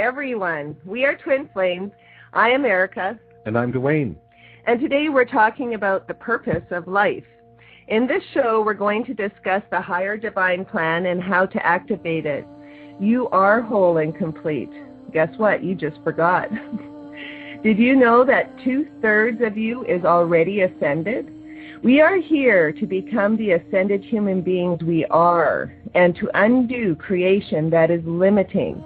everyone. We are Twin Flames. I am Erica. And I'm Dwayne. And today we're talking about the purpose of life. In this show, we're going to discuss the higher divine plan and how to activate it. You are whole and complete. Guess what? You just forgot. Did you know that 2/3 of you is already ascended? We are here to become the ascended human beings we are and to undo creation that is limiting.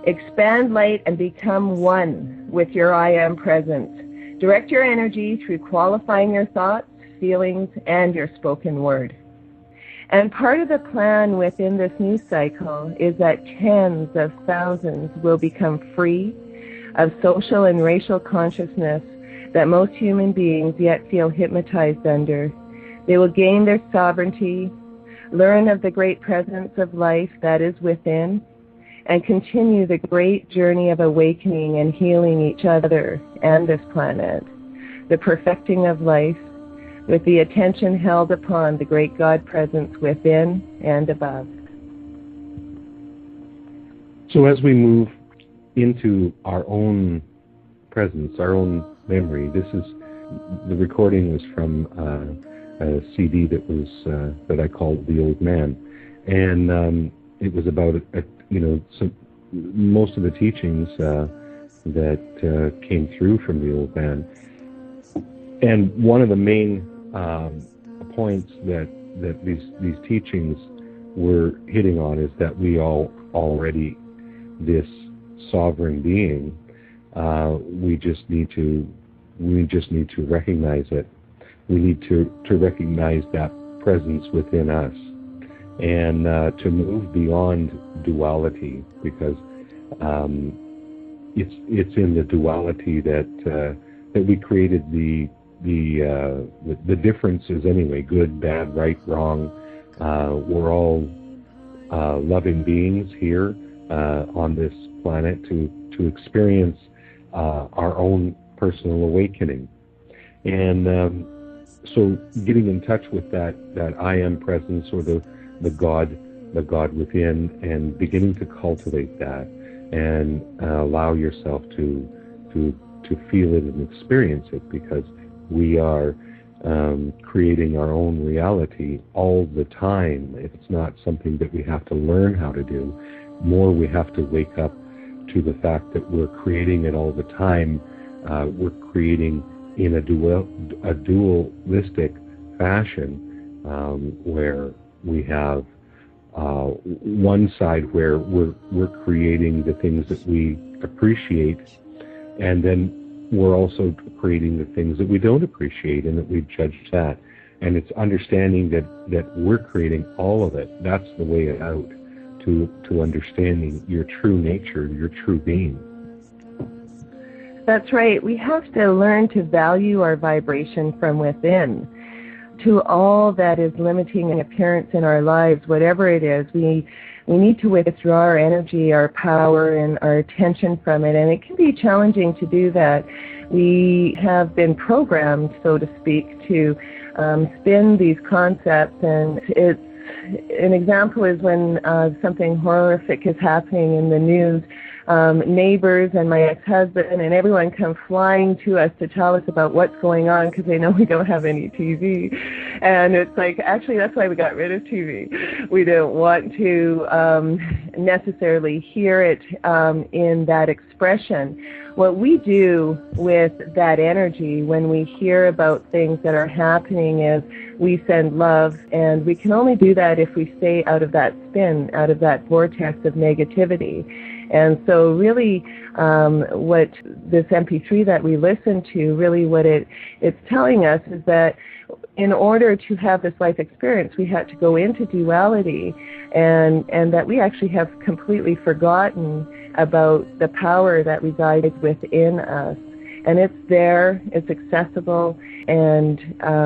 Expand light and become one with your I Am presence. Direct your energy through qualifying your thoughts, feelings, and your spoken word. And part of the plan within this new cycle is that tens of thousands will become free of social and racial consciousness that most human beings yet feel hypnotized under. They will gain their sovereignty, learn of the great presence of life that is within, and continue the great journey of awakening and healing each other and this planet, the perfecting of life, with the attention held upon the great God presence within and above. So as we move into our own presence, our own memory, the recording was from a CD that I called The Old Man, and it was about most of the teachings that came through from The Old Man, and one of the main points that these teachings were hitting on is that we all already this sovereign being. We just need to recognize it. We need to recognize that presence within us, and to move beyond duality, because it's in the duality that we created the differences anyway. Good, bad, right, wrong. We're all loving beings here on this planet to experience our own personal awakening. And so getting in touch with that I Am presence, or the God within, and beginning to cultivate that and allow yourself to feel it and experience it, because we are creating our own reality all the time. It's not something that we have to learn how to do. More, we have to wake up to the fact that we're creating it all the time. We're creating in a dualistic fashion, where we have one side where we're creating the things that we appreciate, and then we're also creating the things that we don't appreciate, and that we judge that. And it's understanding that we're creating all of it. That's the way out to understanding your true nature, your true being. That's right. We have to learn to value our vibration from within. To all that is limiting an appearance in our lives, whatever it is, we need to withdraw our energy, our power, and our attention from it. And it can be challenging to do that. We have been programmed, so to speak, to spin these concepts, and an example is when something horrific is happening in the news. Neighbors and my ex-husband and everyone come flying to us to tell us about what's going on, because they know we don't have any TV. And it's like, actually, that's why we got rid of TV. We don't want to necessarily hear it in that expression. What we do with that energy when we hear about things that are happening is we send love, and we can only do that if we stay out of that spin, out of that vortex of negativity. And so really what this MP3 that we listen to, really what it's telling us is that in order to have this life experience, we had to go into duality, and that we actually have completely forgotten about the power that resides within us. And it's there, it's accessible, and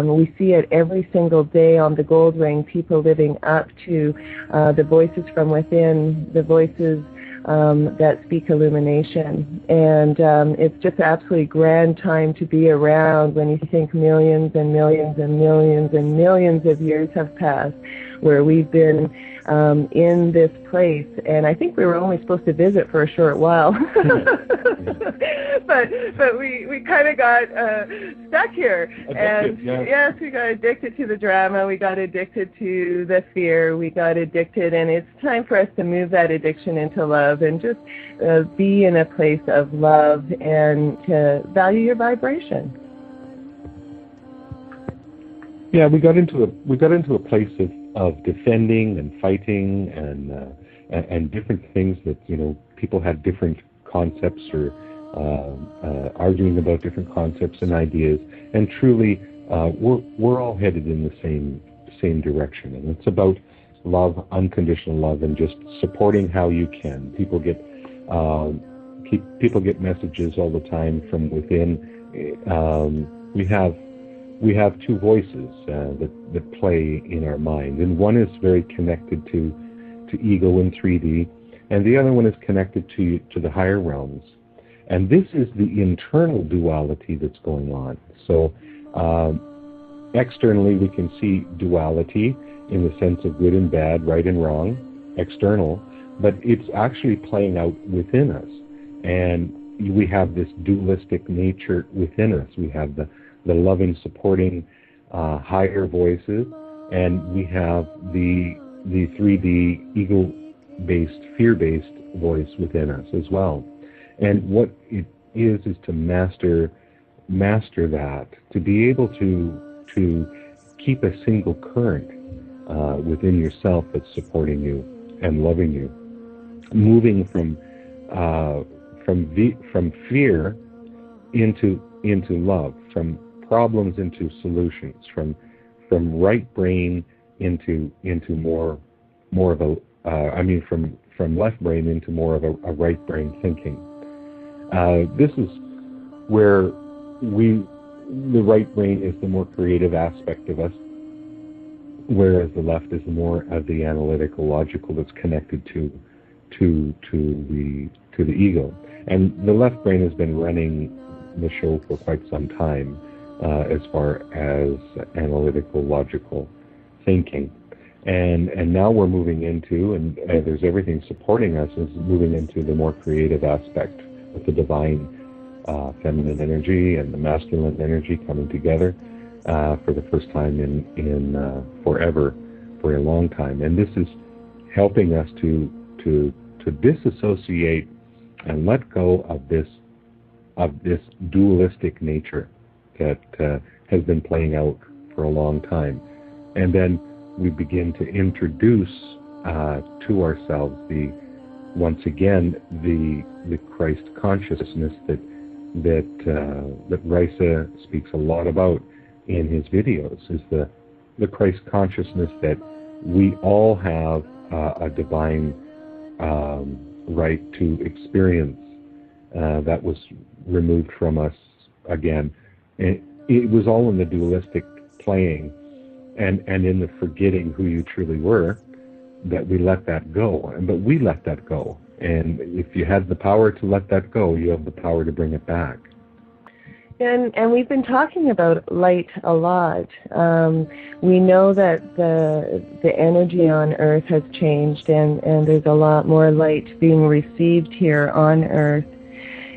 we see it every single day on the Gold Ring, people living up to the voices from within, the voices that speak illumination. And it's just an absolutely grand time to be around when you think millions and millions and millions and millions of years have passed. where we've been in this place, and I think we were only supposed to visit for a short while, but we kind of got stuck here. Addicted, and yes, we got addicted to the drama, we got addicted to the fear, we got addicted, and it's time for us to move that addiction into love and just be in a place of love and to value your vibration. Yeah, we got into a place of defending and fighting and different things that, you know, people had different concepts or arguing about different concepts and ideas, and truly we're all headed in the same direction, and it's about love, unconditional love, and just supporting how you can. People get messages all the time from within. We have two voices that play in our mind, and one is very connected to ego in 3D, and the other one is connected to the higher realms. And this is the internal duality that's going on. So externally we can see duality in the sense of good and bad, right and wrong, external, but it's actually playing out within us. And we have this dualistic nature within us. We have the loving, supporting, higher voices, and we have the 3D ego-based, fear-based voice within us as well. And what it is to master that, to be able to keep a single current within yourself that's supporting you and loving you, moving from fear into love, from problems into solutions, from right brain into more of a from left brain into more of a right brain thinking. This is where the right brain is the more creative aspect of us, whereas the left is more of the analytical, logical that's connected to the ego. And the left brain has been running the show for quite some time as far as analytical, logical thinking. And now we're moving into, and there's everything supporting us, is moving into the more creative aspect with the divine feminine energy and the masculine energy coming together for the first time in forever, for a long time. And this is helping us to disassociate and let go of this dualistic nature that has been playing out for a long time. And then we begin to introduce to ourselves once again the Christ consciousness that Raisa speaks a lot about in his videos, is the Christ consciousness that we all have a divine right to experience that was removed from us again. It was all in the dualistic playing and in the forgetting who you truly were, that we let that go. But we let that go. And if you had the power to let that go, you have the power to bring it back. And we've been talking about light a lot. We know that the energy on Earth has changed, and there's a lot more light being received here on Earth.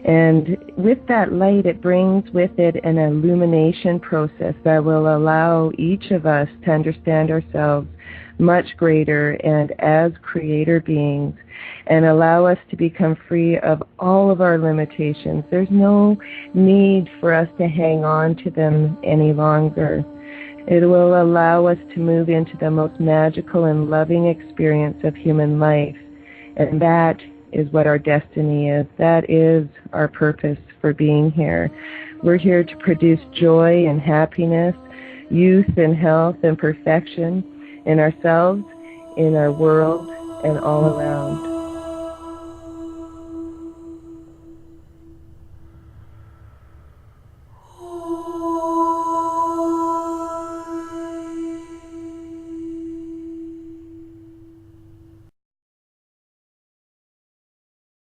And with that light, it brings with it an illumination process that will allow each of us to understand ourselves much greater and as creator beings, and allow us to become free of all of our limitations. There's no need for us to hang on to them any longer. It will allow us to move into the most magical and loving experience of human life, and that is what our destiny is. That is our purpose for being here. We're here to produce joy and happiness, youth and health and perfection in ourselves, in our world, and all around.